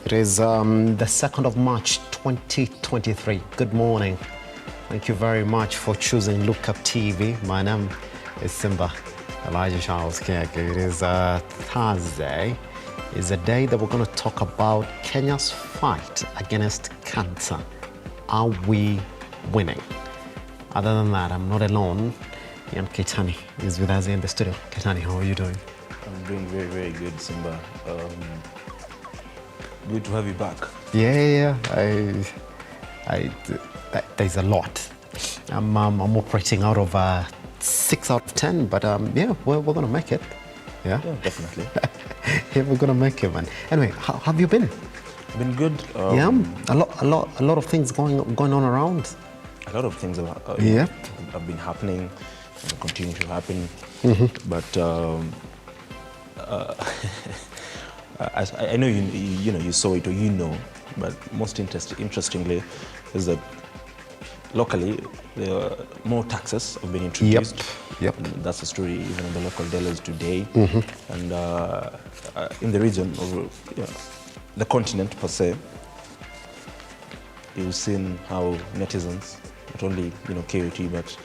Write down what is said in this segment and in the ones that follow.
It is the 2nd of March 2023. Good morning. Thank you very much for choosing Look Up TV. My name is Simba Kiage. It is Thursday. It's a day that we're going to talk about Kenya's fight against cancer. Are we winning? Other than that, I'm not alone. Keitany is with us in the studio. Keitany, how are you doing? I'm doing very, very good, Simba. Good to have you back. Yeah. There's a lot. I'm operating out of 6 out of 10, but yeah, we're going to make it. Yeah, definitely. Yeah, we're going to make it, man. Anyway, how have you been? I've been good. Yeah, a lot of things going on around. A lot of things have been happening and continue to happen. But I know you saw it, or but most interestingly is that locally more taxes have been introduced. Yep. That's the story even in the local dealers today. And in the region of the continent per se, you've seen how netizens, not only KOT, but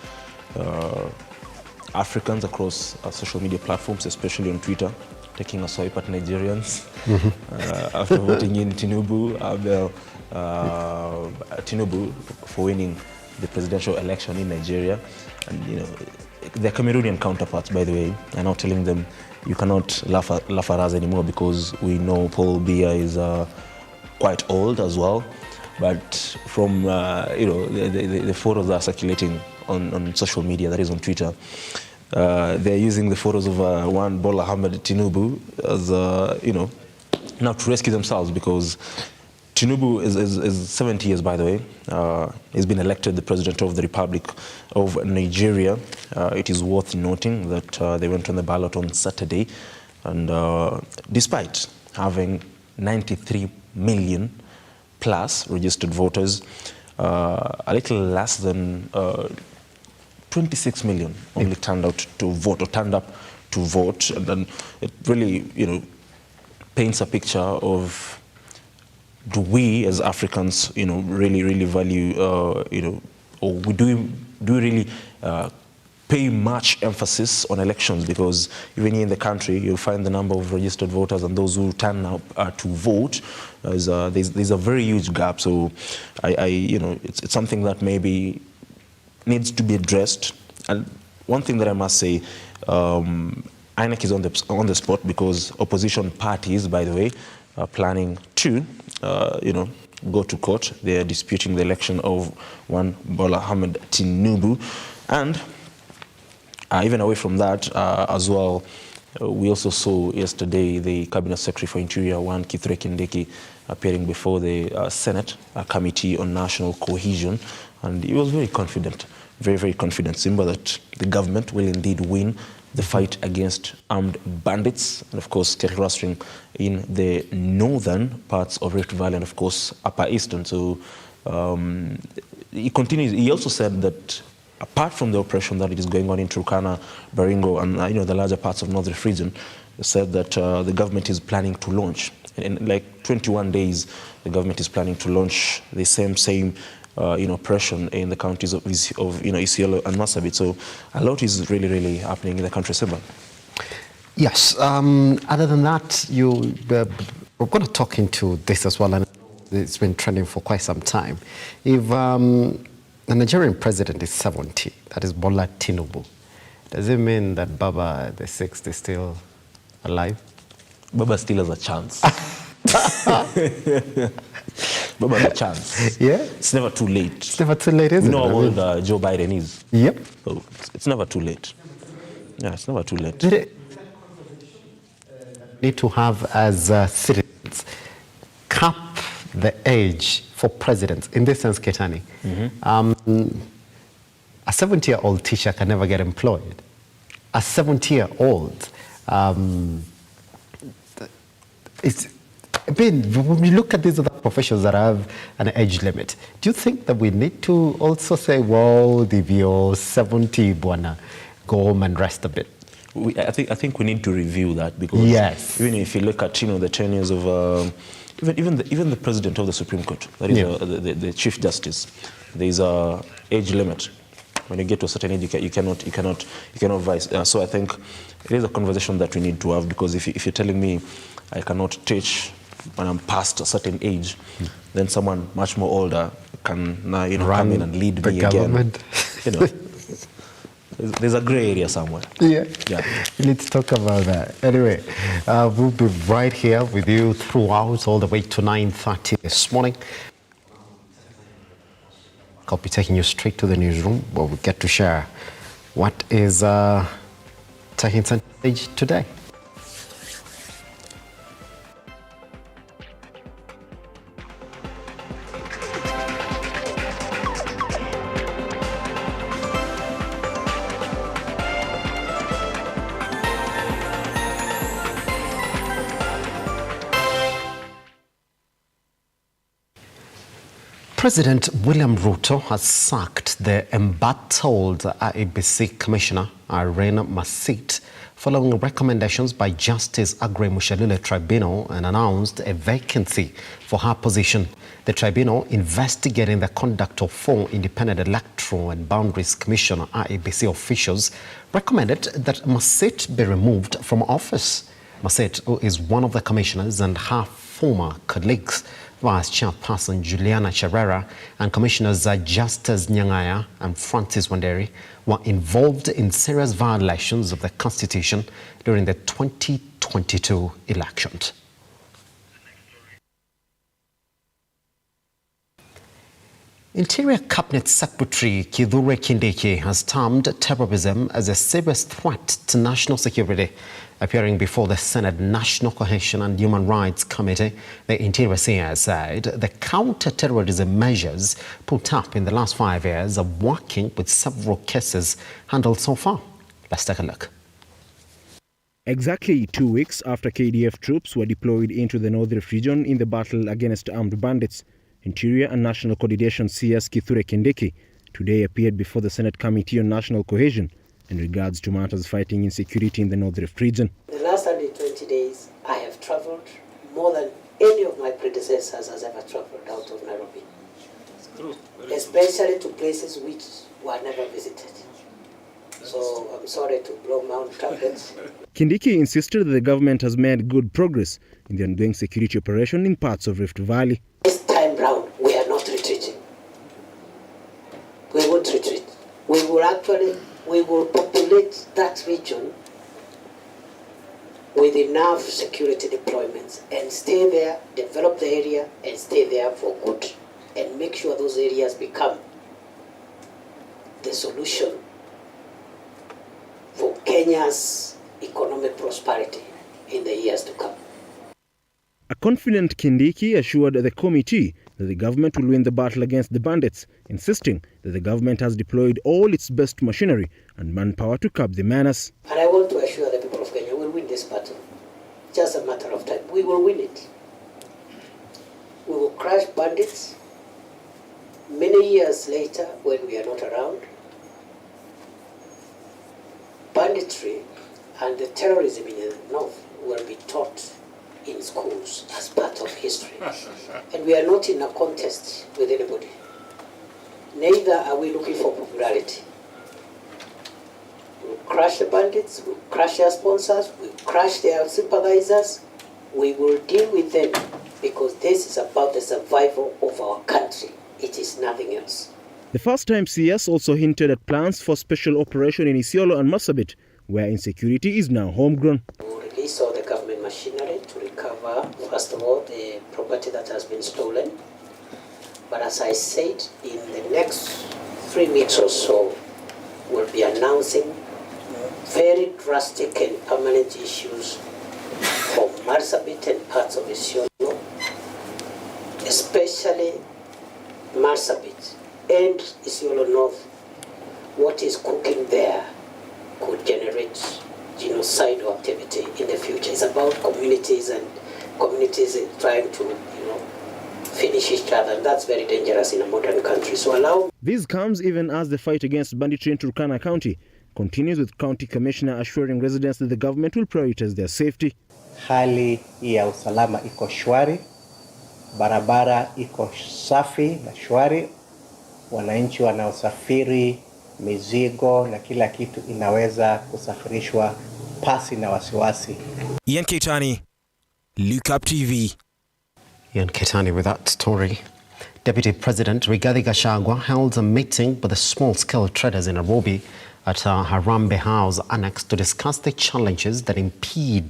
Africans across social media platforms, especially on Twitter, taking a swipe at Nigerians after voting in Tinubu for winning the presidential election in Nigeria. And their Cameroonian counterparts, by the way, are now telling them you cannot laugh at us anymore because we know Paul Biya is quite old as well. But from the photos that are circulating on social media, that is on Twitter, they're using the photos of one Bola Ahmed Tinubu as now to rescue themselves, because Tinubu is 70 years, by the way. He's been elected the president of the Republic of Nigeria. It is worth noting that they went on the ballot on Saturday, and despite having 93 million plus registered voters, a little less than 26 million only turned up to vote, and then it really paints a picture of, do we as Africans really value or do we really pay much emphasis on elections? Because even here in the country, you'll find the number of registered voters and those who turn up to vote, there's a very huge gap. So it's something that maybe needs to be addressed. And one thing that I must say, INEC is on the spot, because opposition parties, by the way, are planning to go to court. They are disputing the election of one Bola Ahmed Tinubu. And even away from that as well, we also saw yesterday the Cabinet Secretary for Interior, one Kithure Kindiki, appearing before the Senate Committee on National Cohesion, and he was very confident, very confident, Simba, that the government will indeed win the fight against armed bandits, and of course terrorism in the northern parts of Rift Valley and of course Upper Eastern. So he continues. He also said that apart from the operation that it is going on in Turkana, Baringo, and the larger parts of North Rift region, he said that the government is planning to launch in like 21 days. The government is planning to launch the same operation in the counties of Isiolo and Marsabit. So a lot is really happening in the country, Simba. Yes. Other than that, we're going to talk into this as well, and it's been trending for quite some time. If the Nigerian president is 70, that is Bola Tinubu, does it mean that Baba the Sixth is still alive? Baba still has a chance. Baba has a chance. Yeah? It's never too late. It's never too late, is it? You know how old Joe Biden is? Yep. So it's never too late. Yeah, it's never too late. Need to have, as citizens, cap the age for presidents. In this sense, Keitany, a 70-year-old teacher can never get employed. A 70-year-old, when we look at these other professions that have an age limit, do you think that we need to also say, well, if you're 70, Buana, go home and rest a bit? I think we need to review that, because yes, even if you look at the tenures of even the president of the Supreme Court, that is the Chief Justice, there is a age limit. When you get to a certain age, you cannot vice. So I think it is a conversation that we need to have, because if you're telling me I cannot teach when I'm past a certain age, then someone much more older can now come in and lead me government. Again. There's a gray area somewhere. Yeah. We need to talk about that. Anyway, we'll be right here with you throughout, all the way to 9:30 this morning. I'll be taking you straight to the newsroom, where we get to share what is taking center stage today. President William Ruto has sacked the embattled IEBC Commissioner Irene Masit following recommendations by Justice Aggrey Mushalule Tribunal, and announced a vacancy for her position. The tribunal, investigating the conduct of 4 independent electoral and boundaries commission IEBC officials, recommended that Masit be removed from office. Masit, who is one of the commissioners, and her former colleagues, Vice Chairperson Juliana Cherera and Commissioners Justus Nyang'aya and Francis Wanderi, were involved in serious violations of the Constitution during the 2022 elections. Interior Cabinet Secretary Kithure Kindiki has termed terrorism as a serious threat to national security. Appearing before the Senate National Cohesion and Human Rights Committee, the Interior CS said the counter-terrorism measures put up in the last 5 years are working, with several cases handled so far. Let's take a look. Exactly 2 weeks after KDF troops were deployed into the North Rift region in the battle against armed bandits, Interior and National Coordination CS Kithure Kindiki today appeared before the Senate Committee on National Cohesion in regards to matters fighting insecurity in the North Rift region. The last 120 days, I have travelled more than any of my predecessors has ever travelled out of Nairobi. Especially to places which were never visited. So I'm sorry to blow my own trumpets. Kindiki insisted that the government has made good progress in the ongoing security operation in parts of Rift Valley. This time round, we are not retreating. We won't retreat. We will populate that region with enough security deployments and stay there, develop the area and stay there for good, and make sure those areas become the solution for Kenya's economic prosperity in the years to come. A confident Kindiki assured the committee that the government will win the battle against the bandits, insisting that the government has deployed all its best machinery and manpower to curb the menace. And I want to assure the people of Kenya we'll win this battle. Just a matter of time. We will win it. We will crush bandits. Many years later, when we are not around, banditry and the terrorism in the north will be taught in schools as part of history. And we are not in a contest with anybody. Neither are we looking for popularity. We'll crush the bandits, we'll crush their sponsors, we'll crush their sympathizers. We will deal with them because this is about the survival of our country. It is nothing else. The first-time CS also hinted at plans for special operation in Isiolo and Marsabit, where insecurity is now homegrown. We will release all the government machinery to recover, first of all, the property that has been stolen. But as I said, in the next 3 weeks or so, we'll be announcing very drastic and permanent issues for Marsabit and parts of Isiolo, especially Marsabit and Isiolo North. What is cooking there could generate genocidal activity in the future. It's about communities and communities trying to, finish each other. And that's very dangerous in a modern country. So This comes even as the fight against banditry in Turkana County continues, with County Commissioner assuring residents that the government will prioritize their safety. Hali ya usalama iko shwari barabara iko safi na shwari, wananchi wanaosafiri, mizigo na kila kitu inaweza kusafirishwa pasi na wasiwasi. Keitany, Look Up TV. Keitany with that story. Deputy President Rigathi Gachagua held a meeting with the small-scale traders in Nairobi at Harambee House Annex to discuss the challenges that impede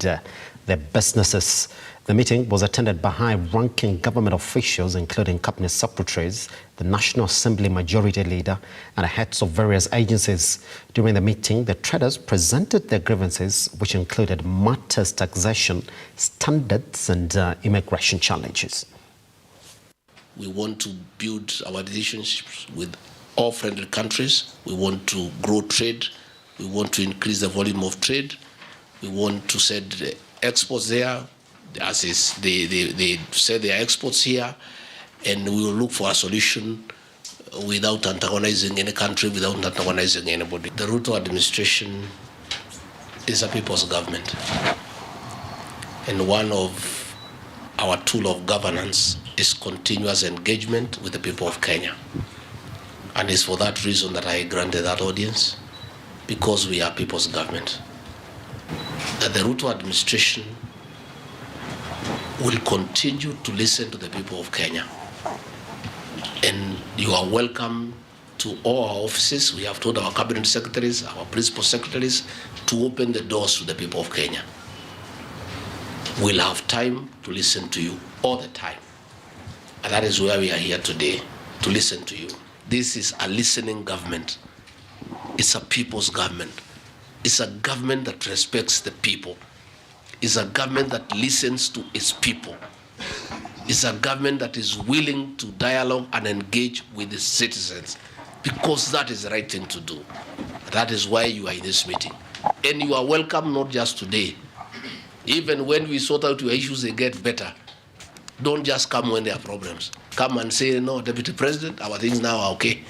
their businesses. The meeting was attended by high-ranking government officials, including cabinet secretaries, the National Assembly Majority Leader, and heads of various agencies. During the meeting, the traders presented their grievances, which included matters taxation, standards, and immigration challenges. We want to build our relationships with all friendly countries. We want to grow trade. We want to increase the volume of trade. We want to send exports there, as is they sell their exports here, and we will look for a solution without antagonizing any country, without antagonizing anybody. The Ruto administration is a people's government, and one of our tool of governance is continuous engagement with the people of Kenya. And it's for that reason that I granted that audience, because we are people's government. That the Ruto administration will continue to listen to the people of Kenya. And you are welcome to all our offices. We have told our cabinet secretaries, our principal secretaries, to open the doors to the people of Kenya. We'll have time to listen to you all the time. And that is why we are here today, to listen to you. This is a listening government. It's a people's government. It's a government that respects the people. It's a government that listens to its people. It's a government that is willing to dialogue and engage with its citizens, because that is the right thing to do. That is why you are in this meeting. And you are welcome not just today. Even when we sort out your issues, they get better. Don't just come when there are problems. Come and say, no, Deputy President, our things now are okay.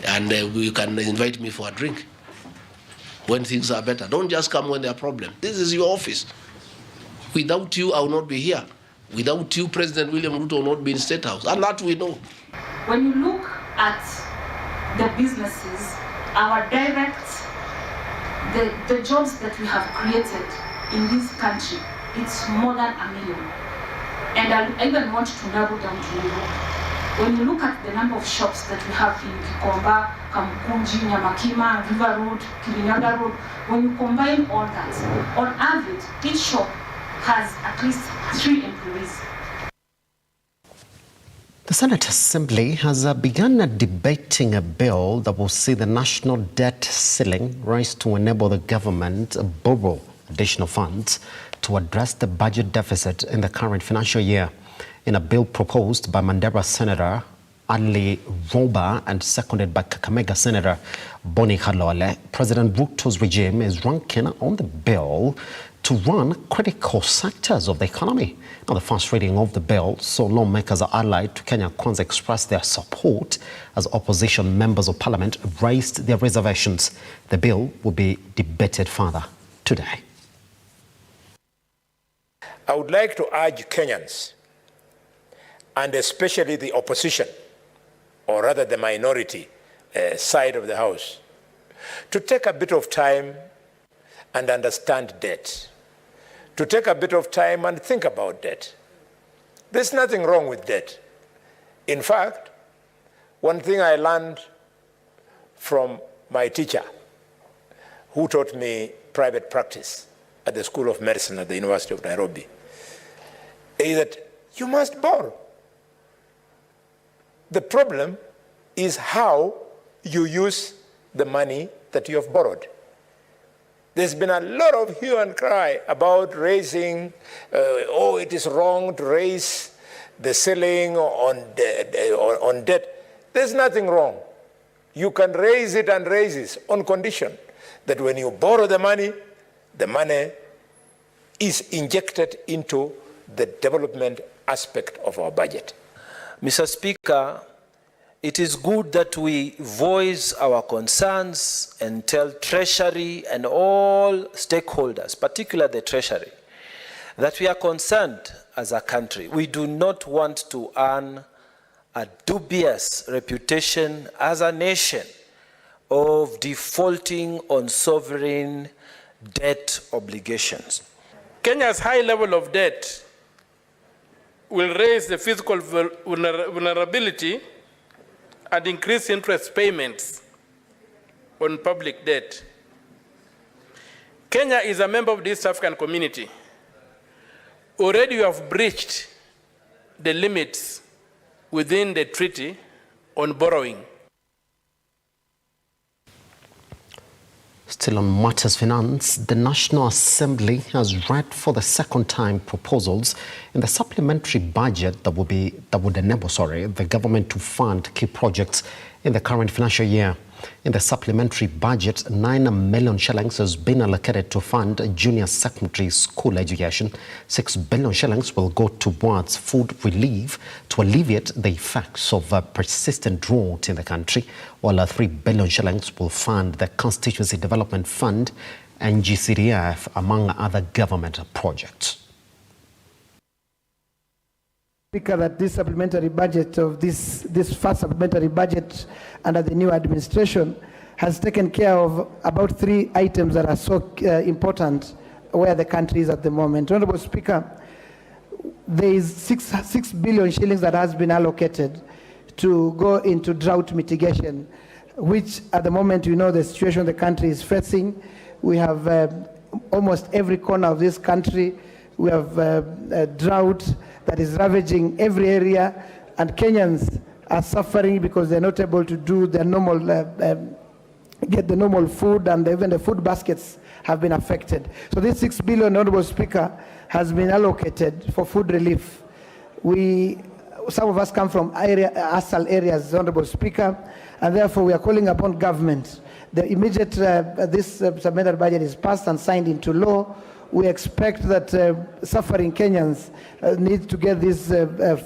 And you can invite me for a drink when things are better. Don't just come when there are problems. This is your office. Without you, I will not be here. Without you, President William Ruto will not be in State House. And that we know. When you look at the businesses, our direct, the jobs that we have created in this country, it's more than 1 million. And I even want to narrow down to Europe. When you look at the number of shops that we have in Kikomba, Kamukunji, Nyamakima, River Road, Kirinyaga Road, when you combine all that, on average, each shop has at least 3 employees. The Senate Assembly has begun debating a bill that will see the national debt ceiling raised to enable the government to borrow additional funds to address the budget deficit in the current financial year. In a bill proposed by Mandera Senator Ali Roba and seconded by Kakamega Senator Boni Khalwale, President Ruto's regime is ranking on the bill to run critical sectors of the economy. Now, the first reading of the bill saw lawmakers allied to Kenya Kwanza express their support as opposition members of parliament raised their reservations. The bill will be debated further today. I would like to urge Kenyans, and especially the opposition, or rather the minority side of the House, to take a bit of time and understand debt, to take a bit of time and think about debt. There's nothing wrong with debt. In fact, one thing I learned from my teacher, who taught me private practice at the School of Medicine at the University of Nairobi, is that you must borrow. The problem is how you use the money that you have borrowed. There's been a lot of hue and cry about raising, it is wrong to raise the ceiling on debt. There's nothing wrong. You can raise it and raise it on condition that when you borrow the money is injected into the development aspect of our budget. Mr. Speaker, it is good that we voice our concerns and tell Treasury and all stakeholders, particularly the Treasury, that we are concerned as a country. We do not want to earn a dubious reputation as a nation of defaulting on sovereign debt obligations. Kenya's high level of debt will raise the fiscal vulnerability and increase interest payments on public debt. Kenya is a member of the East African Community. Already you have breached the limits within the treaty on borrowing. Still on matters finance, the National Assembly has read for the second time proposals in the supplementary budget that would enable the government to fund key projects in the current financial year. In the supplementary budget, 9 million shillings has been allocated to fund junior secondary school education. 6 billion shillings will go towards food relief to alleviate the effects of persistent drought in the country, while 3 billion shillings will fund the Constituency Development Fund and GCDF, among other government projects. Speaker, that this supplementary budget of this first supplementary budget under the new administration has taken care of about 3 items that are so important where the country is at the moment. Honorable Speaker, there is 6 billion shillings that has been allocated to go into drought mitigation, which at the moment you know the situation the country is facing. We have almost every corner of this country, we have a drought that is ravaging every area, and Kenyans are suffering because they're not able to do their normal, get the normal food, and even the food baskets have been affected. So this 6 billion, Honorable Speaker, has been allocated for food relief. Some of us come from ASAL areas, Honorable Speaker, and therefore we are calling upon government. The immediate, this supplementary budget is passed and signed into law. We expect that suffering Kenyans need to get this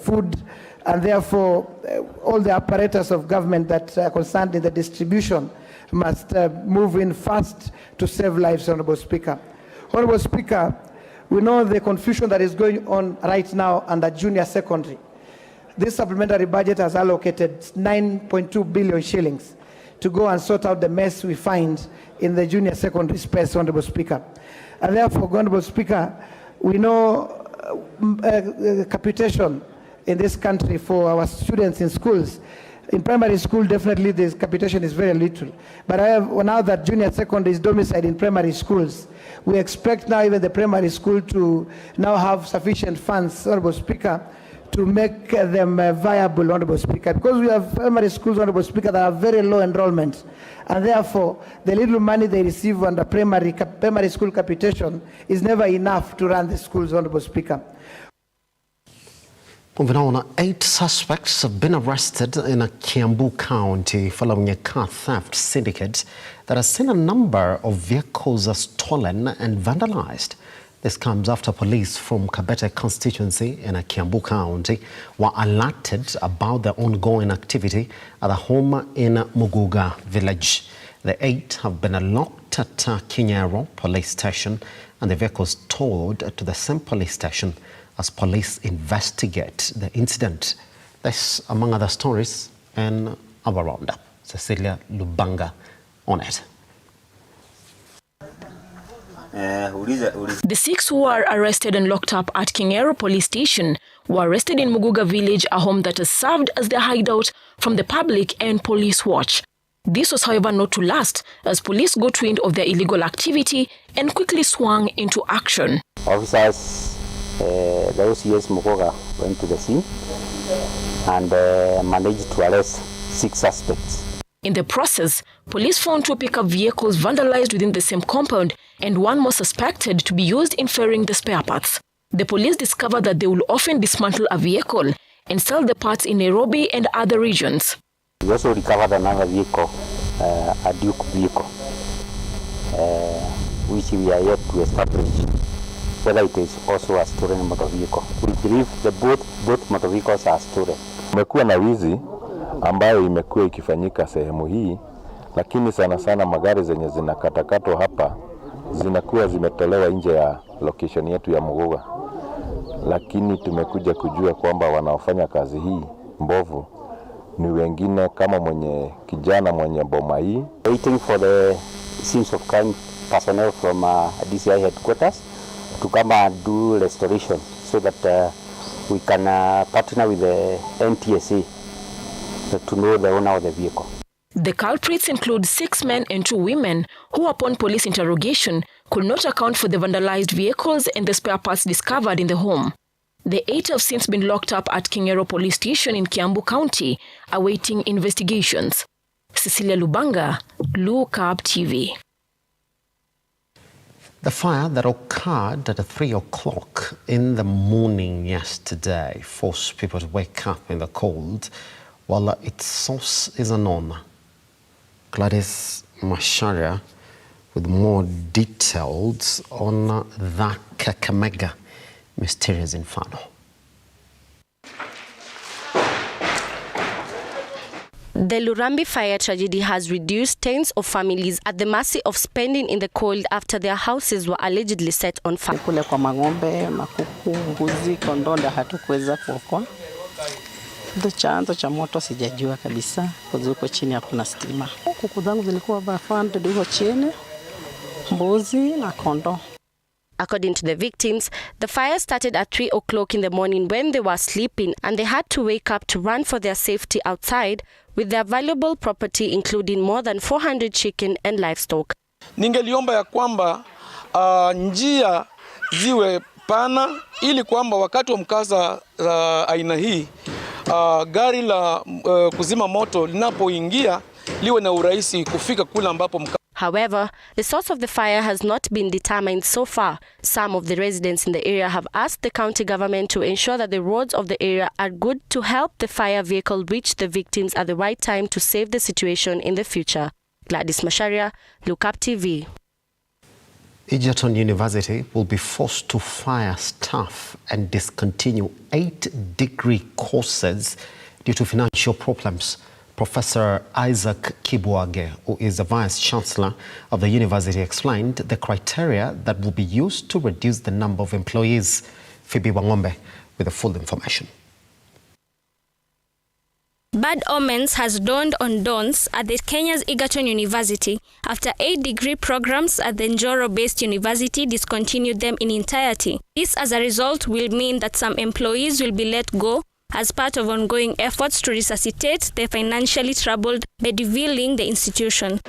food, and therefore all the apparatus of government that are concerned in the distribution must move in fast to save lives, Honorable Speaker. Honorable Speaker, we know the confusion that is going on right now under junior secondary. This supplementary budget has allocated 9.2 billion shillings to go and sort out the mess we find in the junior secondary space, Honorable Speaker. And therefore, Honorable Speaker, we know capitation in this country for our students in schools. In primary school, definitely this capitation is very little. But now that junior secondary is domiciled in primary schools, we expect now even the primary school to now have sufficient funds, Honorable Speaker, to make them viable, Honorable Speaker. Because we have primary schools, Honorable Speaker, that have very low enrollment. And therefore, the little money they receive under primary school capitation is never enough to run the schools, Honorable Speaker. Moving on, 8 suspects have been arrested in Kiambu County following a car theft syndicate that has seen a number of vehicles stolen and vandalized. This comes after police from Kabete constituency in Kiambu County were alerted about the ongoing activity at a home in Muguga village. The 8 have been locked at Kinyero police station and the vehicles towed to the same police station as police investigate the incident. This, among other stories, in our roundup. Cecilia Lubanga on it. The 6 who were arrested and locked up at Kinyero police station were arrested in Muguga village, a home that has served as their hideout from the public and police watch. This was, however, not to last, as police got wind of their illegal activity and quickly swung into action. Officers, the OCS Muguga went to the scene and managed to arrest 6 suspects. In the process, police found 2 pickup vehicles vandalized within the same compound and 1 more suspected to be used in ferrying the spare parts. The police discovered that they will often dismantle a vehicle and sell the parts in Nairobi and other regions. We also recovered another vehicle, a Duke vehicle, which we are yet to establish whether it is also a stolen motor vehicle. We believe that both motor vehicles are stolen. Kumekuwa na wizi ambayo imekuwa ikifanyika sehemu hii, lakini sana sana magari zenye zinakatakatwa hapa zinakuwa zimetolewa nje ya location yetu ya Muguga. lakini tumekuja kujua kwamba wanaofanya kazi hii mbovu ni wengine kama kijana mwenye boma hii. Waiting for the scenes of crime personnel from DCI headquarters to come and do restoration so that we can partner with the NTSA to know the owner of the vehicle. The culprits include 6 men and 2 women who, upon police interrogation, could not account for the vandalized vehicles and the spare parts discovered in the home. The 8 have since been locked up at Keitany Police Station in Kiambu County, awaiting investigations. Cecilia Lubanga, Look Up TV. The fire that occurred at 3 o'clock in the morning yesterday forced people to wake up in the cold, while its source is unknown. Gladys Masharia with more details on that Kakamega mysterious inferno. The Lurambi fire tragedy has reduced tens of families at the mercy of spending in the cold after their houses were allegedly set on fire. Kule kwa mang'ombe, makuku, mbuzi, kondoo hatukuweza kuokoa. Ndo chanzo cha moto sijajua kabisa, kwa huko chini hakuna stima. Kuku zangu zilikuwa bafande huko chini, mbuzi na kondoo. According to the victims, the fire started at 3 o'clock in the morning when they were sleeping, and they had to wake up to run for their safety outside with their valuable property including more than 400 chicken and livestock. Ningeliomba ya kwamba njia ziwe pana ili kwamba wakati wa mkasa aina hii gari la kuzima moto linapoingia liwe na urahisi kufika kule ambapo However, the source of the fire has not been determined so far. Some of the residents in the area have asked the county government to ensure that the roads of the area are good to help the fire vehicle reach the victims at the right time to save the situation in the future. Gladys Masharia, Look Up TV. Egerton University will be forced to fire staff and discontinue 8-degree courses due to financial problems. Professor Isaac Kiage, who is the Vice-Chancellor of the university, explained the criteria that will be used to reduce the number of employees. Phoebe Wangombe with the full information. Bad omens has dawned on dons at the Kenya's Egerton University after 8-degree programs at the Njoro-based university discontinued them in entirety. This, as a result, will mean that some employees will be let go as part of ongoing efforts to resuscitate the financially troubled by devaluing the institution.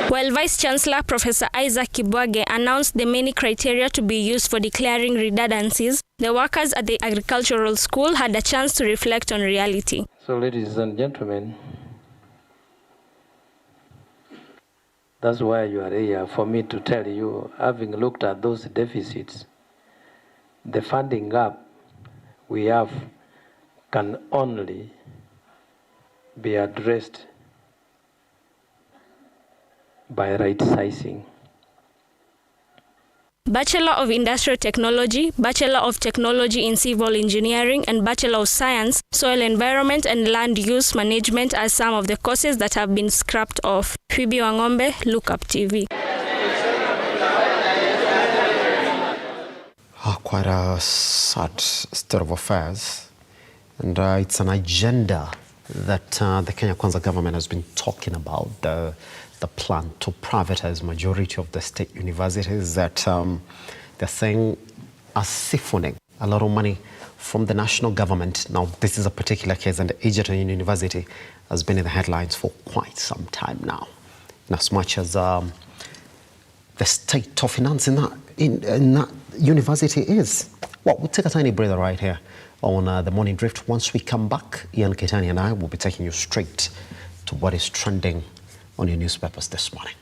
While Vice-Chancellor Professor Isaac Kiage announced the many criteria to be used for declaring redundancies, the workers at the agricultural school had a chance to reflect on reality. So, ladies and gentlemen, that's why you are here, for me to tell you, having looked at those deficits, the funding gap we have can only be addressed by right sizing. Bachelor of Industrial Technology, Bachelor of Technology in Civil Engineering, and Bachelor of Science, Soil Environment and Land Use Management are some of the courses that have been scrapped off. Phoebe Wangombe, Look Up TV. Quite a sad state of affairs, and it's an agenda that the Kenya Kwanza government has been talking about, the plan to privatize majority of the state universities that they're saying are siphoning a lot of money from the national government. Now, this is a particular case, and the Egerton University has been in the headlines for quite some time now, in as much as the state of finance in that university is. Well, we'll take a tiny breather right here on the Morning Drift. Once we come back, Ian Keitany and I will be taking you straight to what is trending on your newspapers this morning.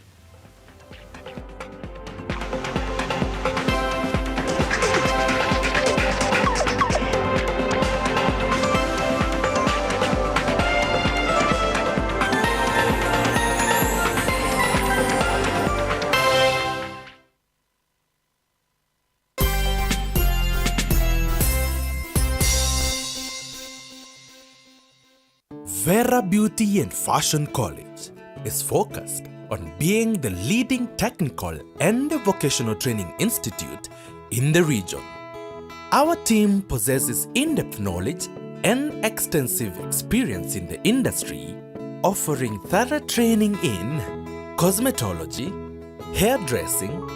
Vera Beauty and Fashion College is focused on being the leading technical and vocational training institute in the region. Our team possesses in-depth knowledge and extensive experience in the industry, offering thorough training in cosmetology, hairdressing,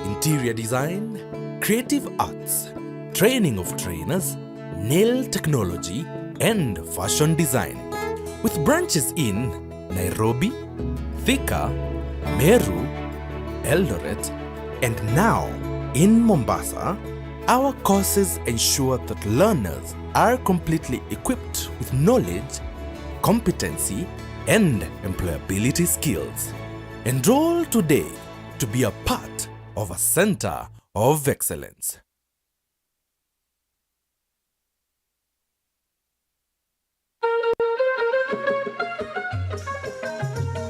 interior design, creative arts, training of trainers, nail technology, and fashion design. With branches in Nairobi, Thika, Meru, Eldoret, and now in Mombasa, our courses ensure that learners are completely equipped with knowledge, competency, and employability skills. Enroll today to be a part of a center of excellence.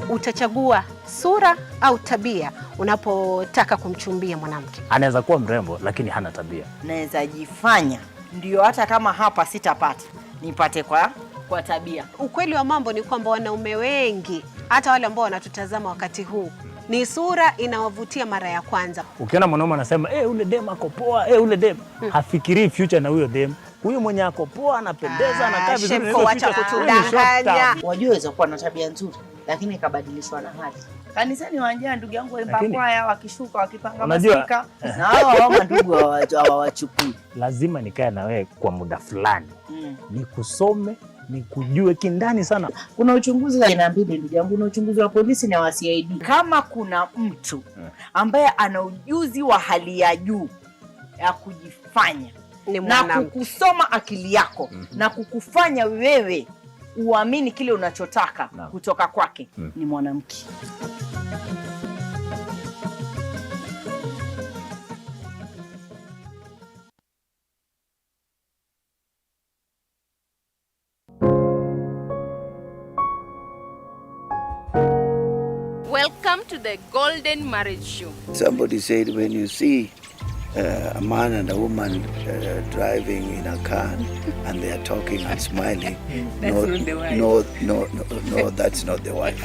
Utachagua sura au tabia unapotaka kumchumbia mwanamke? Anaweza kuwa mrembo lakini hana tabia. Naweza jifanya ndio hata kama hapa sitapata, nipate kwa tabia. Ukweli wa mambo ni kwamba wanaume wengi, hata wale ambao wanatutazama wakati huu, ni sura inawavutia mara ya kwanza. Ukiona mwanaume anasema ule dem ako poa, ule dem, hafikirii future na huyo dem. Huyo mwenye ako poa anapendeza, anakaa vizuri, wacha kutudanganya. Wajua waweza kuwa na tabia nzuri lakini ikabadilishwa na hali. Kanisani wanja ndugu yangu waimba kwaya, wakishuka wakipanga masika, na hao ndugu hawachukui. Lazima nikae na wewe kwa muda fulani. Nikusome, nikujue kindani sana. Kuna uchunguzi wa aina mbili ndugu yangu, kuna uchunguzi wa polisi na wa CID. Kama kuna mtu ambaye ana ujuzi wa hali ya juu ya kujifanya na kukusoma akili yako na kukufanya wewe uamini kile unachotaka kutoka kwake, ni mwanamke. Welcome to the Golden Marriage Show. Somebody said when you see a man and a woman driving in a car and they are talking and smiling, no, that's not the wife.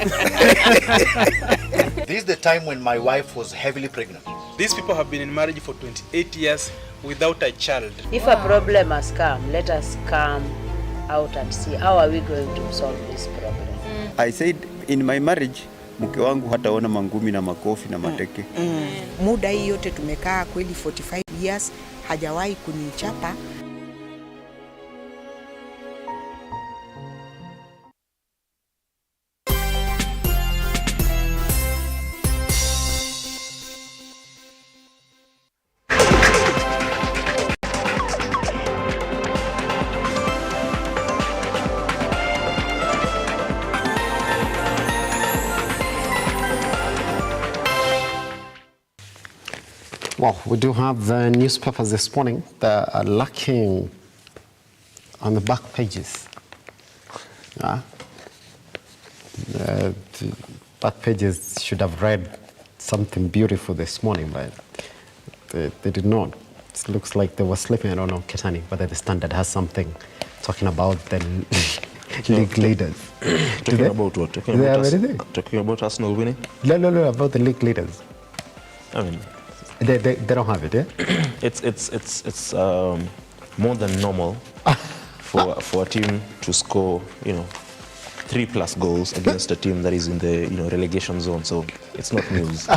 This is the time when my wife was heavily pregnant. These people have been in marriage for 28 years without a child. If a problem has come, let us come out and see how are we going to solve this problem. I said in my marriage, mke wangu hataona mangumi na makofi na mateke. Muda hii yote tumekaa kweli 45 years, hajawahi kunichapa. Well, we do have the newspapers this morning that are lacking on the back pages. The back pages should have read something beautiful this morning, but they did not. It looks like they were sleeping. I don't know, Keitany, whether the Standard has something talking about the league leaders. Talking about what? Talking about Arsenal winning? No, about the league leaders. I mean, they don't have it, yeah? It's more than normal for a team to score, 3+ goals against a team that is in the relegation zone. So it's not news.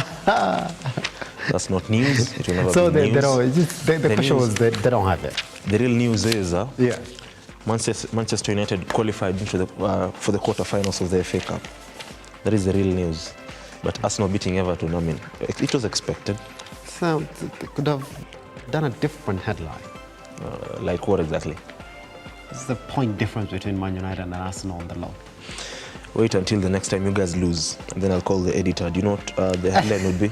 That's not news. It will never so be news. The question was they don't have it. The real news is Manchester United qualified into for the quarterfinals of the FA Cup. That is the real news. But Arsenal beating Everton, I mean, it was expected. So they could have done a different headline. Like what exactly? What's the point difference between Man United and Arsenal on the law? Wait until the next time you guys lose, and then I'll call the editor. Do you know what the headline would be?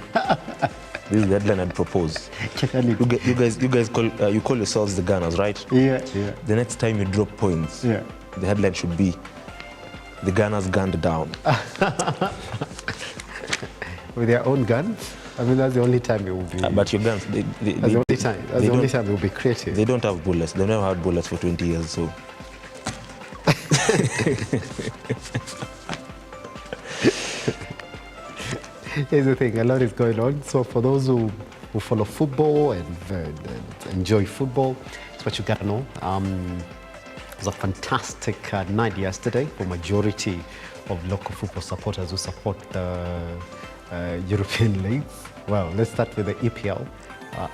This is the headline I'd propose. You guys call yourselves the Gunners, right? Yeah. The next time you drop points, the headline should be "The Gunners gunned down." With their own guns? I mean, that's the only time it will be. But your guns, that's the only time it will be creative. They don't have bullets. They've never had bullets for 20 years, so. Here's the thing, a lot is going on. So for those who follow football and enjoy football, it's what you got to know. It was a fantastic night yesterday for majority of local football supporters who support the European leagues. Well, let's start with the EPL.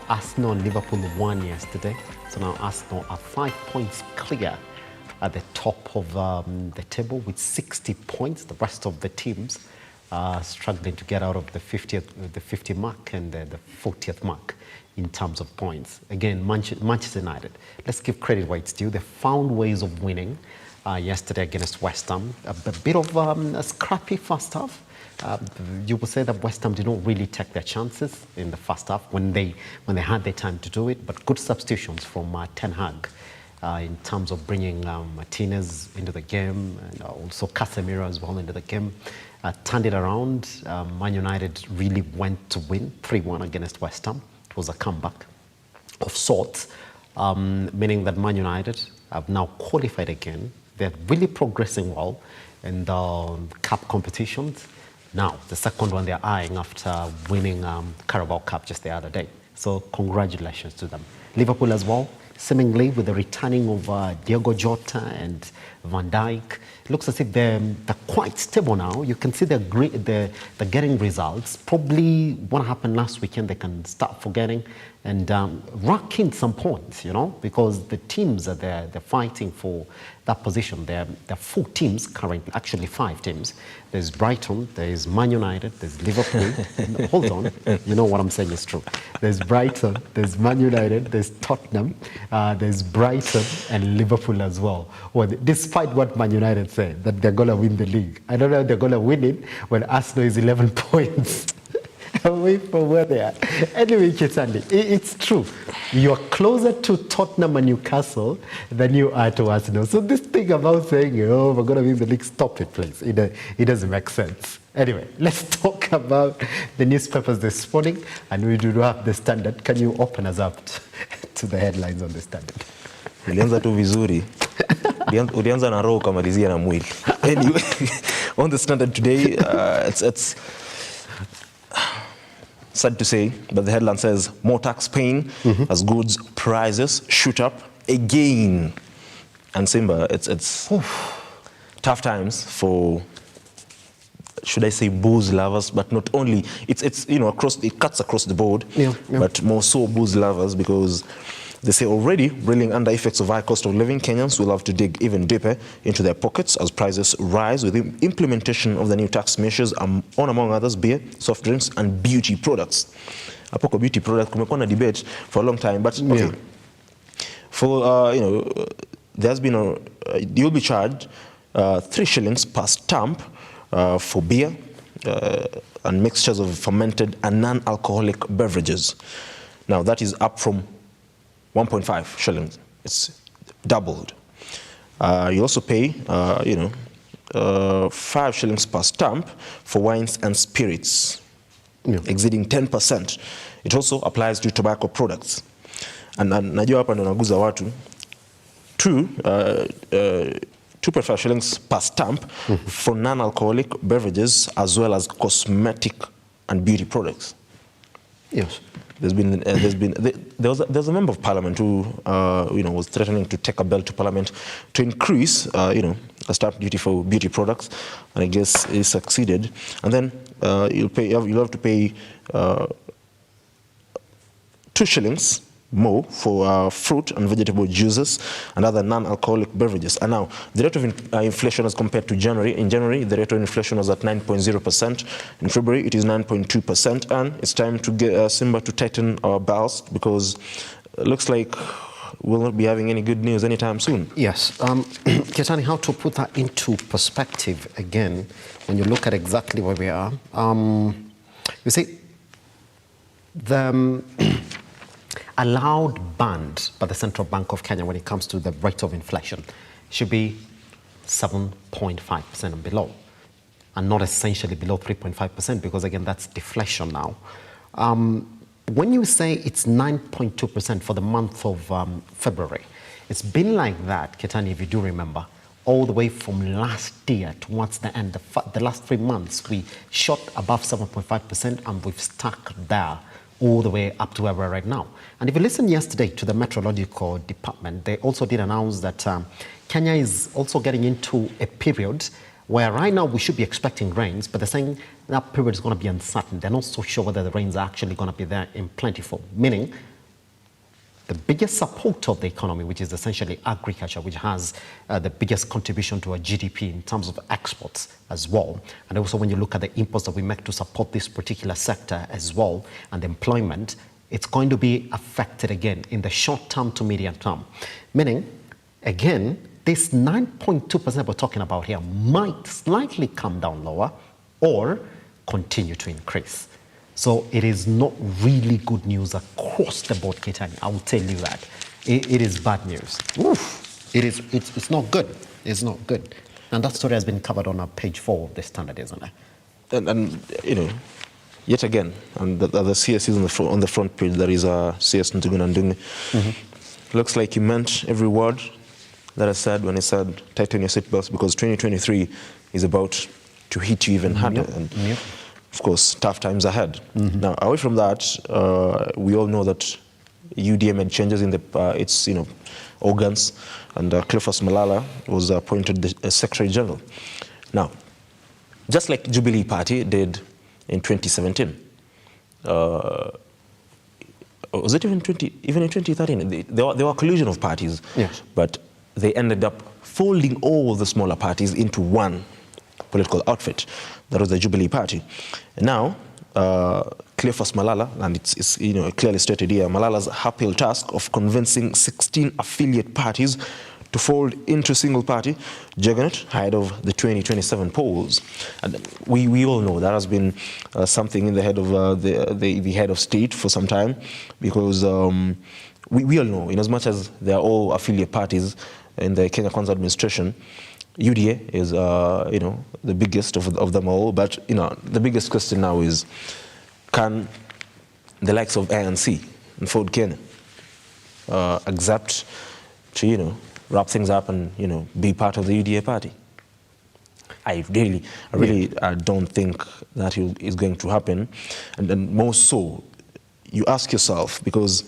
Arsenal and Liverpool won yesterday. So now Arsenal are 5 points clear at the top of the table with 60 points. The rest of the teams are struggling to get out of the 50 mark and the 40th mark in terms of points. Again, Manchester United, let's give credit where it's due. They found ways of winning yesterday against West Ham. A bit of a scrappy first half. You would say that West Ham did not really take their chances in the first half when they had the time to do it, but good substitutions from Ten Hag in terms of bringing Martinez into the game and also Casemiro as well into the game. Turned it around. Man United really went to win 3-1 against West Ham. It was a comeback of sorts, meaning that Man United have now qualified again. They're really progressing well in the cup competitions. Now, the second one they're eyeing after winning Carabao Cup just the other day. So congratulations to them. Liverpool as well, seemingly with the returning of Diogo Jota and Van Dijk. It looks as if they're quite stable now. You can see they're getting results. Probably what happened last weekend, they can start forgetting and rack in some points, you know, because the teams are there, they're fighting for that position. There are 4 teams currently, actually 5 teams. There's Brighton, there's Man United, there's Liverpool. Hold on, you know what I'm saying is true. There's Brighton, there's Man United, there's Tottenham, there's Brighton and Liverpool as well. Well, despite what Man United said, that they're going to win the league. I don't know if they're going to win it when Arsenal is 11 points away from where they are. Anyway, Keitany, it's true. You're closer to Tottenham and Newcastle than you are to Arsenal. So this thing about saying, oh, we're going to win the league, stop it, please. It doesn't make sense. Anyway, let's talk about the newspapers this morning. And we do have the Standard. Can you open us up to the headlines on the Standard? Ulianza tu vizuri. Ulianza na roho ukamalizia na mwili. Anyway, on the Standard today, it's sad to say, but the headline says, more tax paying as goods prices shoot up again. And Simba, it's tough times for, should I say, booze lovers, but not only, it's you know, it cuts across the board, but more so booze lovers, because they say already, reeling under effects of high cost of living, Kenyans will have to dig even deeper into their pockets as prices rise with the implementation of the new tax measures on, among others, beer, soft drinks, and beauty products. Hapo kwa beauty products, kumekuwa na debate for a long time, but okay. For, you know, there's been you'll be charged 3 shillings per stamp for beer and mixtures of fermented and non-alcoholic beverages. Now, that is up from 1.5 shillings. It's doubled. You also pay, 5 shillings per stamp for wines and spirits, exceeding 10%. It also applies to tobacco products. And najua hapa ndo naguza watu. 2.5 shillings per stamp for non-alcoholic beverages as well as cosmetic and beauty products. Yes. There was a member of parliament who was threatening to take a bill to parliament to increase the stamp duty for beauty products, and I guess he succeeded. And then you'll have to pay 2 shillings more for fruit and vegetable juices and other non-alcoholic beverages. And now, the rate of inflation as compared to January. In January, the rate of inflation was at 9.0%. In February, it is 9.2%. And it's time to get Simba to tighten our belts, because it looks like we'll not be having any good news anytime soon. Yes. Keitany, how to put that into perspective again, when you look at exactly where we are. You see, the allowed band by the Central Bank of Kenya when it comes to the rate of inflation should be 7.5% and below, and not essentially below 3.5%, because again, that's deflation now. When you say it's 9.2% for the month of February, it's been like that, Keitany, if you do remember, all the way from last year towards the end, the last 3 months, we shot above 7.5% and we've stuck there all the way up to where we're right now. And if you listen yesterday to the Meteorological Department, they also did announce that Kenya is also getting into a period where right now we should be expecting rains, but they're saying that period is going to be uncertain. They're not so sure whether the rains are actually going to be there in plentiful, meaning the biggest support of the economy, which is essentially agriculture, which has the biggest contribution to our GDP in terms of exports as well. And also when you look at the imports that we make to support this particular sector as well, and employment, it's going to be affected again in the short term to medium term. Meaning, again, this 9.2% we're talking about here might slightly come down lower or continue to increase. So it is not really good news across the board, Keitany. I will tell you that. It is bad news. Oof. It's not good. It's not good. And that story has been covered on page 4 of the Standard, isn't it? And you know, yet again, and the CS is on the front page, there is a CS Ndugunandungi. Looks like he meant every word that I said when he said, tighten your seatbelts, because 2023 is about to hit you even harder. And of course, tough times ahead. Now, away from that, we all know that UDA made changes in its organs, and Cleophas Malala was appointed the Secretary General. Now, just like Jubilee Party did in 2017, was it even in 2013? There were a collusion of parties, yes, but they ended up folding all the smaller parties into one political outfit. That was the Jubilee Party. And now, Cleophas Malala, and it's clearly stated here, Malala's uphill task of convincing 16 affiliate parties to fold into a single party juggernaut ahead of the 2027 polls. And we all know that has been something in the head of the head of state for some time, because we all know, in as much as they are all affiliate parties in the Kenya Kwanza administration, UDA is, the biggest of them all. But, the biggest question now is, can the likes of ANC and Ford Kenya accept to, wrap things up and, be part of the UDA party? I really don't think that is going to happen. And then more so, you ask yourself, because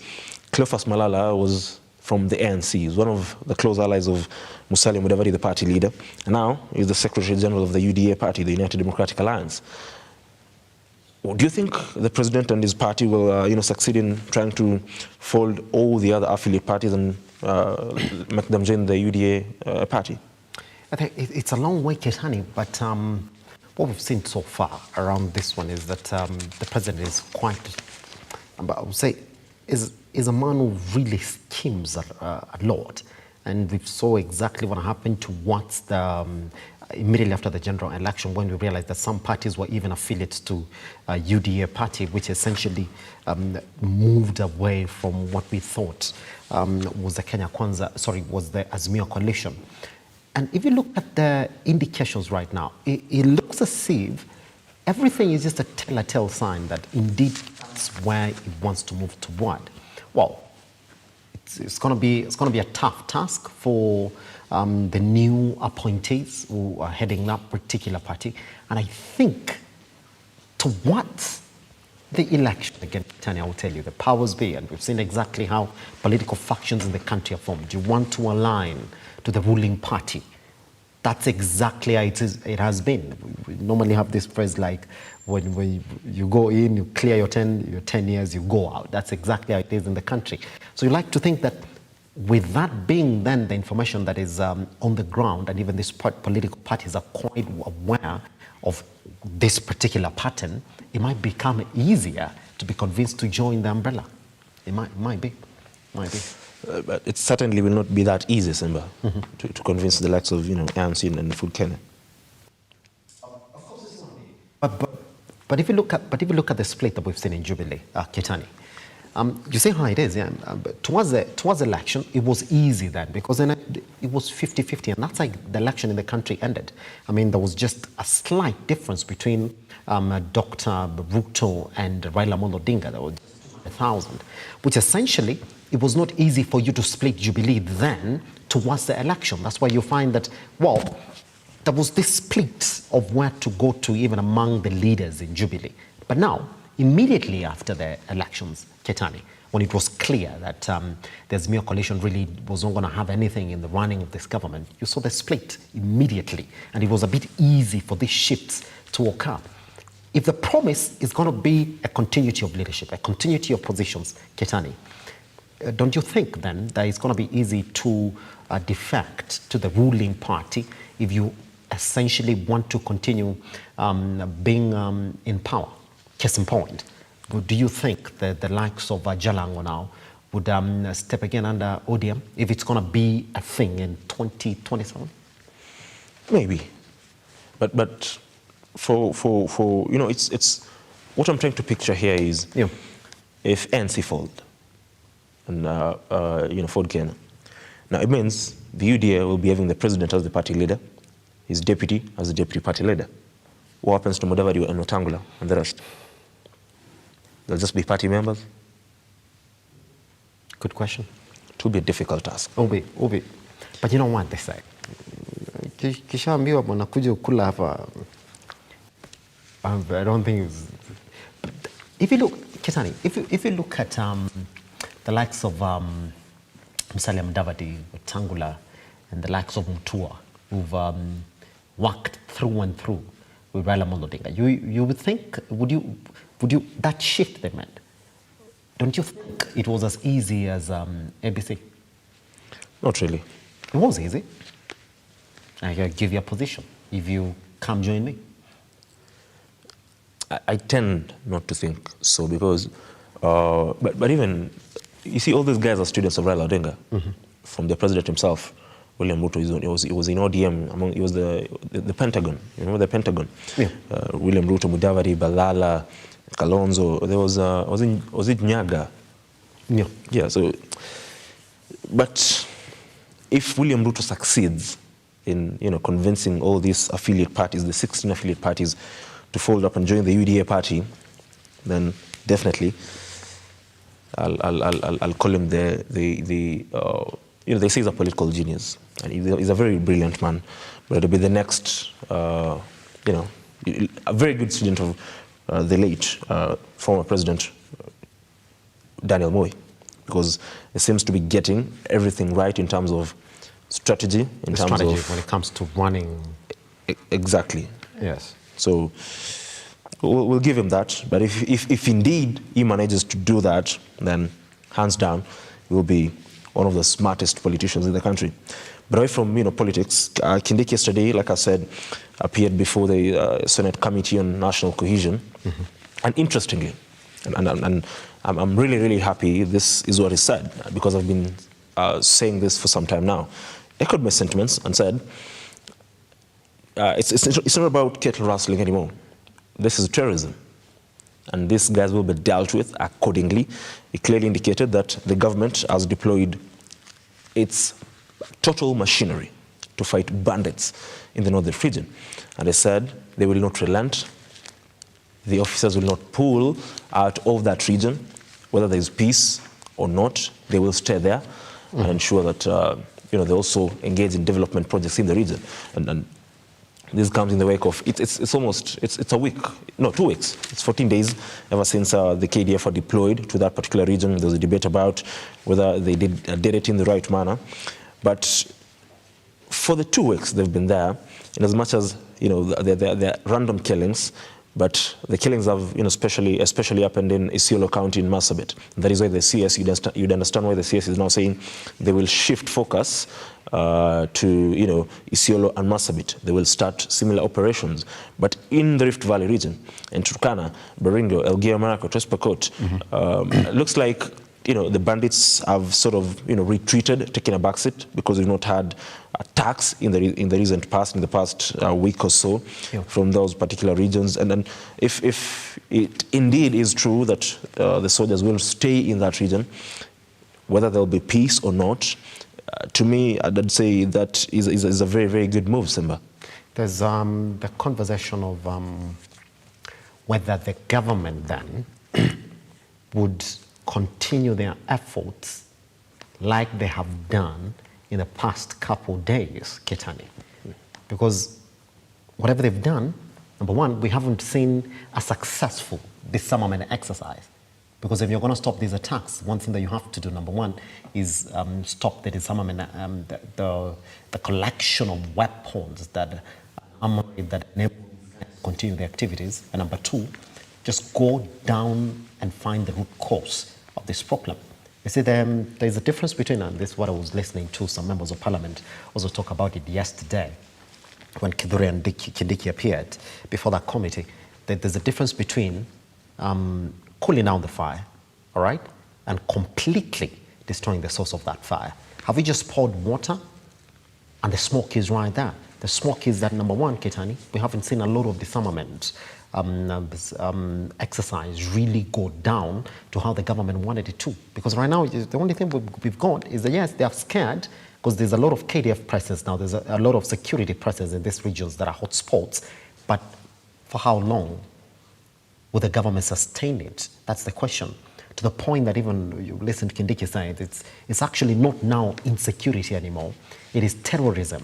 Cleophas Malala was from the ANC. He's one of the close allies of Musalia Mudavadi, the party leader, and now he's the Secretary General of the UDA party, the United Democratic Alliance. Do you think the president and his party will, succeed in trying to fold all the other affiliate parties and make them join the UDA party? I think it's a long way, Keitany, but what we've seen so far around this one is that the president is quite, I would say, is a man who really schemes a lot. And we saw exactly what happened towards the, immediately after the general election, when we realized that some parties were even affiliates to UDA party, which essentially moved away from what we thought was the Kenya Kwanza, was the Azimio coalition. And if you look at the indications right now, it looks as if everything is just a telltale sign that indeed that's where it wants to move toward. Well, it's going to be a tough task for the new appointees who are heading that particular party, and I think towards the election again, Tanya, I will tell you, the powers be, and we've seen exactly how political factions in the country are formed. You want to align to the ruling party. That's exactly how it has been. We normally have this phrase like, when you go in, you clear your 10 years, you go out. That's exactly how it is in the country. So you like to think that with that being then the information that is on the ground, and even these political parties are quite aware of this particular pattern, it might become easier to be convinced to join the umbrella. It might be. But it certainly will not be that easy, Simba, to convince the likes of ANC and Ford Kenya. But if you look at the split that we've seen in Jubilee, Keitany, you see how it is, yeah. Towards the election, it was easy then, because then it was 50-50, and that's like the election in the country ended. I mean, there was just a slight difference between Dr. Ruto and Raila Amolo Odinga. There was 1,000, which essentially, it was not easy for you to split Jubilee then towards the election. That's why you find that, well, there was this split of where to go to even among the leaders in Jubilee. But now, immediately after the elections, Keitany, when it was clear that the Azimio coalition really was not going to have anything in the running of this government, you saw the split immediately. And it was a bit easy for these shifts to occur. If the promise is going to be a continuity of leadership, a continuity of positions, Keitany, don't you think then that it's going to be easy to defect to the ruling party if you essentially want to continue being in power? Case in point, do you think that the likes of Jalango now would step again under ODM if it's going to be a thing in 2027? Maybe, but for you know, it's what I'm trying to picture here is if ANC fold and you know, Ford Kenya. Now it means the UDA will be having the president as the party leader, his deputy as the deputy party leader. What happens to Mudavadi and Wetangula and the rest? They'll just be party members? Good question. It will be a difficult task. Obi. But you know what they say? Kishaambiwa bwana kuja kula hapa. I don't think it's... If you look, Keitany, if you look at the likes of Musalia Mudavadi, Wetangula, and the likes of Mutua, who've worked through and through with Raila Amolo Odinga, you would think, would you that shift they meant? Don't you think it was as easy as ABC? Not really. It was easy. I can give you a position if you come join me. I tend not to think so because, but even, you see, all these guys are students of Raila Odinga, from the president himself. William Ruto, he was in ODM, he was the Pentagon. You remember the Pentagon? Yeah. William Ruto, Mudavadi, Balala, Kalonzo. There was it Nyaga? Yeah. Yeah. So, but if William Ruto succeeds in convincing all these affiliate parties, the 16 affiliate parties, to fold up and join the UDA party, then definitely I'll call him they say he's a political genius, and he's a very brilliant man, but it'll be the next, a very good student of the late former president Daniel Moi, because he seems to be getting everything right in terms of strategy, when it comes to running. Exactly. Yes. So we'll give him that, but if indeed he manages to do that, then hands down, he will be one of the smartest politicians in the country. But away from politics, Kindiki yesterday, like I said, appeared before the Senate Committee on National Cohesion, and interestingly, and I'm really, really happy this is what he said, because I've been saying this for some time now. Echoed my sentiments and said, it's not about cattle rustling anymore. This is terrorism. And these guys will be dealt with accordingly. He clearly indicated that the government has deployed its total machinery to fight bandits in the northern region. And they said they will not relent. The officers will not pull out of that region, whether there is peace or not. They will stay there and ensure that they also engage in development projects in the region. And this comes in the wake of, it's a week, no, 2 weeks. It's 14 days ever since the KDF are deployed to that particular region. There was a debate about whether they did it in the right manner. But for the 2 weeks they've been there, in as much as, they're random killings, but the killings have, especially happened in Isiolo County in Marsabit. That is why the CS, you'd understand why the CS is now saying they will shift focus to, Isiolo and Marsabit. They will start similar operations. But in the Rift Valley region, in Turkana, Baringo, Elgeyo Marakwet, West Pokot, looks like, the bandits have sort of, retreated, taken a backseat, because we've not had attacks in the recent past, in the past week or so, from those particular regions. And then if it indeed is true that the soldiers will stay in that region, whether there'll be peace or not, to me, I'd say that is a very, very good move, Simba. There's the conversation of whether the government then would continue their efforts like they have done in the past couple days, Keitany, because whatever they've done, number one, we haven't seen a successful disarmament exercise. Because if you're going to stop these attacks, one thing that you have to do, number one, is stop the disarmament, the collection of weapons that enable continue the activities. And number two, just go down and find the root cause of this problem. You see, there's a difference between, and this is what I was listening to some members of parliament also talk about it yesterday, when Keitany and Kindiki appeared before that committee, that there's a difference between cooling down the fire, all right, and completely destroying the source of that fire. Have we just poured water and the smoke is right there? The smoke is that, number one, Keitany, we haven't seen a lot of disarmament exercise really go down to how the government wanted it to. Because right now, the only thing we've got is that, yes, they are scared because there's a lot of KDF presence now. There's a lot of security presence in these regions that are hotspots. But for how long will the government sustain it? That's the question. To the point that even you listen to Kindiki saying it's actually not now insecurity anymore. It is terrorism,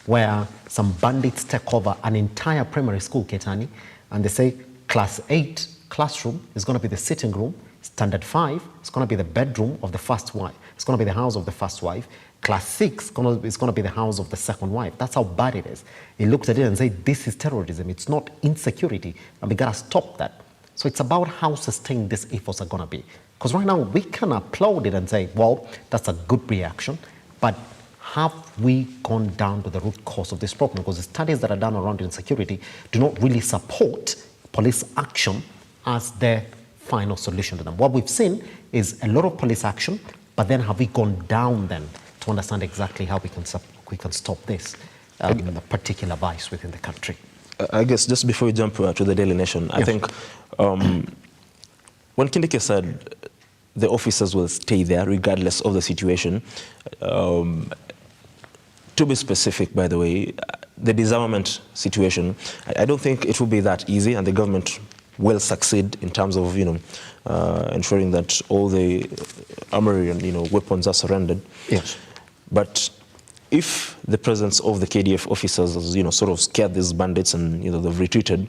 where some bandits take over an entire primary school, Keitany, and they say class 8 classroom is going to be the sitting room, standard 5 is going to be the bedroom of the first wife, it's going to be the house of the first wife, class 6 is going to be the house of the second wife. That's how bad it is. He looked at it and said, this is terrorism, it's not insecurity, and we got to stop that. So it's about how sustained these efforts are going to be. Because right now we can applaud it and say, well, that's a good reaction, but have we gone down to the root cause of this problem? Because the studies that are done around insecurity do not really support police action as the final solution to them. What we've seen is a lot of police action, but then have we gone down then to understand exactly how we can stop this particular vice within the country? I guess just before we jump to the Daily Nation, I think when Kindiki said the officers will stay there regardless of the situation, to be specific, by the way, the disarmament situation, I don't think it will be that easy, and the government will succeed in terms of, ensuring that all the armory and, weapons are surrendered. Yes. But if the presence of the KDF officers has, sort of scared these bandits and, they've retreated,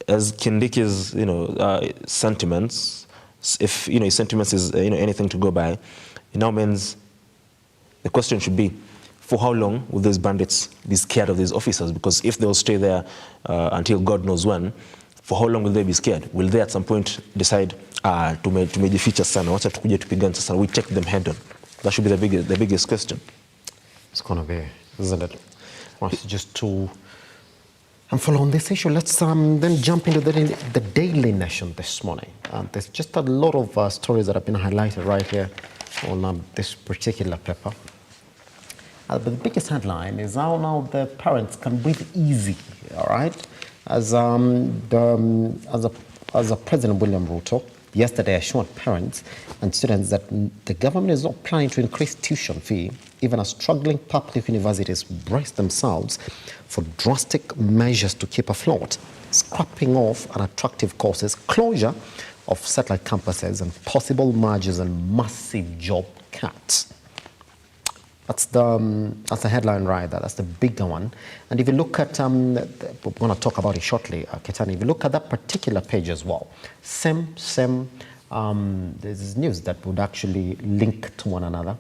as Kindiki's, sentiments, if, his sentiments is, anything to go by, it now means the question should be, for how long will these bandits be scared of these officers? Because if they'll stay there until God knows when, for how long will they be scared? Will they at some point decide, tumejificha sana, wacha tukuje tupigane sasa, we take them head on? That should be the biggest question. It's going to be, isn't it? Well, just to follow on this issue, let's then jump into the Daily Nation this morning. There's just a lot of stories that have been highlighted right here on this particular paper. But the biggest headline is how now the parents can breathe easy, all right? As President William Ruto yesterday assured parents and students that the government is not planning to increase tuition fee, even as struggling public universities brace themselves for drastic measures to keep afloat, scrapping off unattractive courses, closure of satellite campuses, and possible mergers and massive job cuts. That's the headline right there. That's the bigger one. And if you look at, we're going to talk about it shortly, Keitany. If you look at that particular page as well, there's news that would actually link to one another.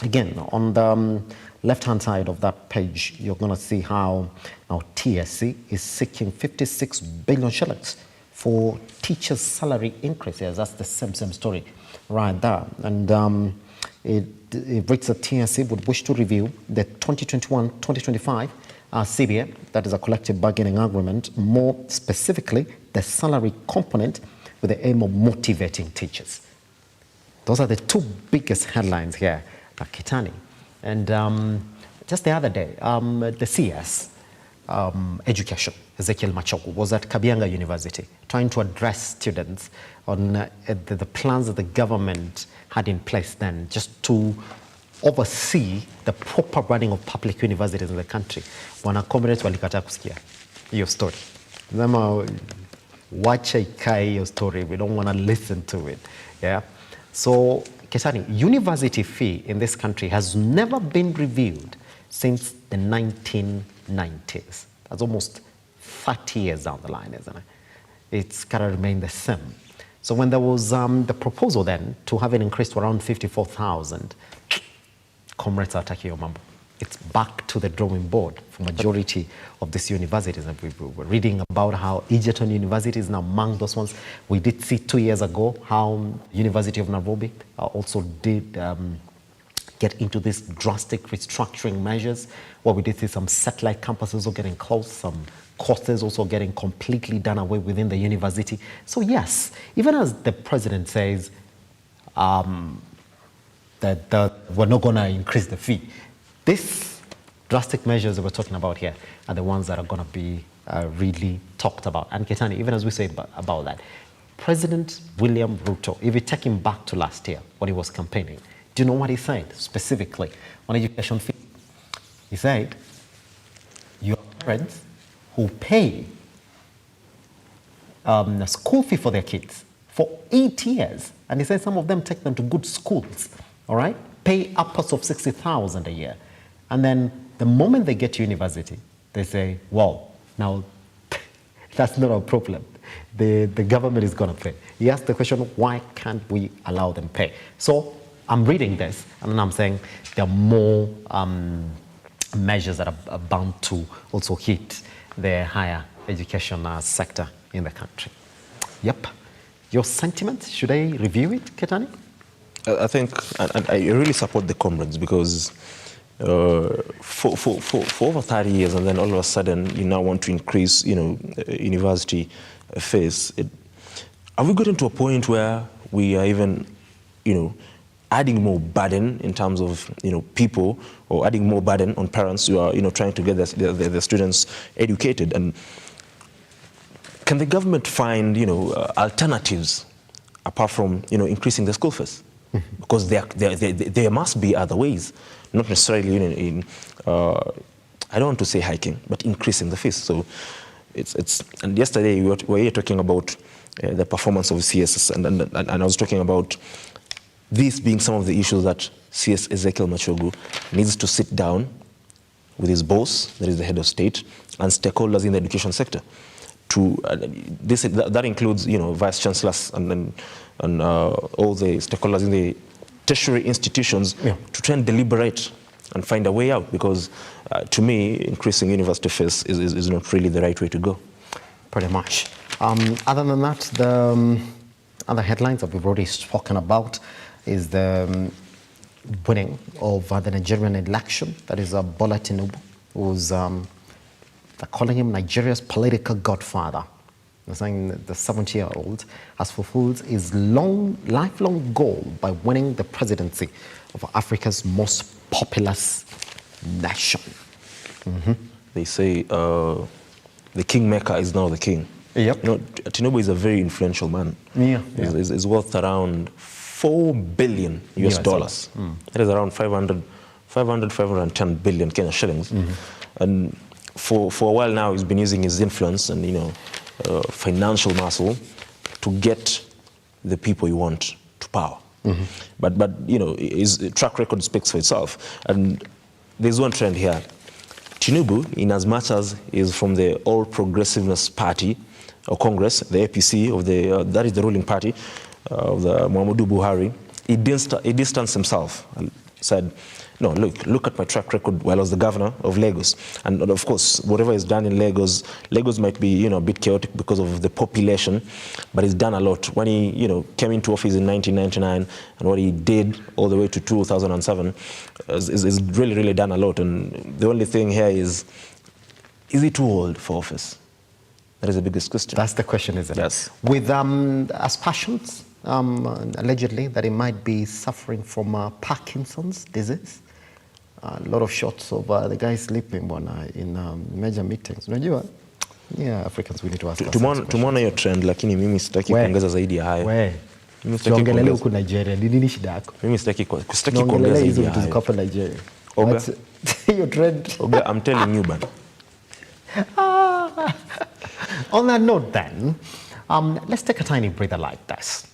Again, on the left-hand side of that page, you're going to see how now TSC is seeking 56 billion shillings for teachers' salary increases. That's the same story right there. And it reads that TSC would wish to review the 2021-2025 CBA, that is a collective bargaining agreement, more specifically the salary component with the aim of motivating teachers. Those are the two biggest headlines here, Keitany. And just the other day, the CS Education, Ezekiel Machogu, was at Kabianga University trying to address students on the plans that the government had in place then just to oversee the proper running of public universities in the country. Wana comrades walikataa kusikia hiyo story. Nama wacha ikae hiyo story. We don't want to listen to it. Yeah. So Keitany, university fee in this country has never been reviewed since the 1990s. That's almost 30 years down the line, isn't it? It's got to remain the same. So when there was the proposal then to have it increased to around 54,000, comrades are attacking your mambo. It's back to the drawing board for majority of these universities. And we were reading about how Egerton University is now among those ones. We did see 2 years ago how University of Nairobi also did get into these drastic restructuring measures, where we did see some satellite campuses also getting closed, some courses also getting completely done away within the university. So yes, even as the president says that we're not going to increase the fee, these drastic measures that we're talking about here are the ones that are going to be really talked about. And Keitany, even as we say about that, President William Ruto, if you take him back to last year when he was campaigning, do you know what he said specifically on education fee? He said, your parents who pay a school fee for their kids for 8 years, and he said some of them take them to good schools, all right, pay upwards of 60,000 a year. And then the moment they get to university, they say, well, now that's not a problem. The government is going to pay. He asked the question, why can't we allow them pay? So I'm reading this and I'm saying there are more measures that are bound to also hit the higher education sector in the country. Yep. Your sentiment, should I review it, Keitany? I think, and I really support the comrades, because for over 30 years, and then all of a sudden you now want to increase, university fees. Have we gotten to a point where we are even, adding more burden in terms of, people, or adding more burden on parents who are, trying to get their students educated? And can the government find, alternatives apart from, increasing the school fees? Because there must be other ways, not necessarily in I don't want to say hiking, but increasing the fees. So and yesterday we were here talking about the performance of CSs, and I was talking about these being some of the issues that CS Ezekiel Machogu needs to sit down with his boss, that is the head of state, and stakeholders in the education sector. That includes, vice chancellors and all the stakeholders in the tertiary institutions, to try and deliberate and find a way out, because to me, increasing university fees is not really the right way to go. Pretty much. Other than that, the other headlines that we've already spoken about is the winning of the Nigerian election. That is Bola Tinubu, who's they're calling him Nigeria's political godfather. They're saying that the 70-year-old has fulfilled his lifelong goal by winning the presidency of Africa's most populous nation. They say the kingmaker is now the king. Yep. Tinubu is a very influential man. He's worth around $4 billion US dollars. That is around 510 billion Kenya shillings. And for a while now, he's been using his influence and financial muscle to get the people you want to power. But his track record speaks for itself. And there's one trend here. Tinubu, in as much as is from the All Progressiveness Party or Congress, the APC of that is the ruling party of the Muhammadu Buhari, he distanced himself and said, no, look at my track record while I was the governor of Lagos. And of course, whatever is done in Lagos might be, a bit chaotic because of the population, but he's done a lot. When he, came into office in 1999, and what he did all the way to 2007 is really, really done a lot. And the only thing here is he too old for office? That is the biggest question. That's the question, isn't it? Yes. With aspersions, allegedly, that he might be suffering from Parkinson's disease. A lot of shots of the guy sleeping in major meetings. Unajua? Yeah, Africans, we need to ask ourselves. Tumeona hiyo trend, lakini mimi sitaki kuongeza zaidi ya hayo. Tuongelele huku Nigeria, ni nini shida yako? Mimi sitaki kuongeza zaidi ya hayo. Tuongelele Nigeria. Oga, your trend. Oga, I'm telling you, man. On that note then, let's take a tiny breather like this.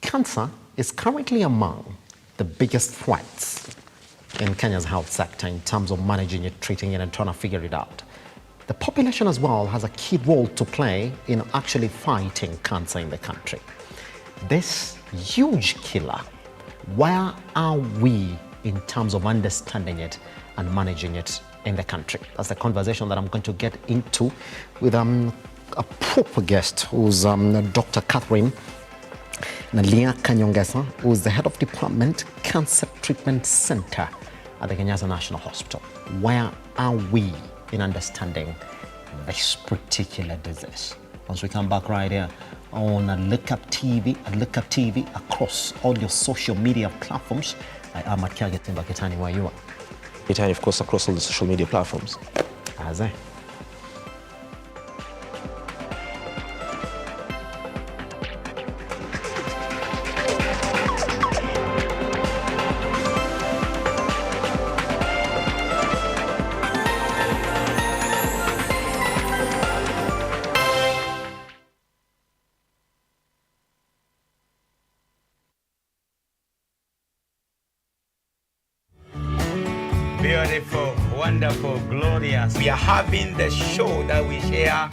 Cancer is currently among the biggest threats in Kenya's health sector in terms of managing it, treating it, and trying to figure it out. The population as well has a key role to play in actually fighting cancer in the country. This huge killer, where are we in terms of understanding it and managing it in the country? That's the conversation that I'm going to get into with a proper guest who's Dr. Catherine Nalia Kanyongesa, who's the head of Department Cancer Treatment Center at the Kenyatta National Hospital. Where are we in understanding this particular disease? Once we come back right here on Look Up TV, across all your social media platforms. I am at Kiage, Simba Kiage, where you are. Keitany, of course, across all the social media platforms. Aze. Beautiful, wonderful, glorious. We are having the show that we share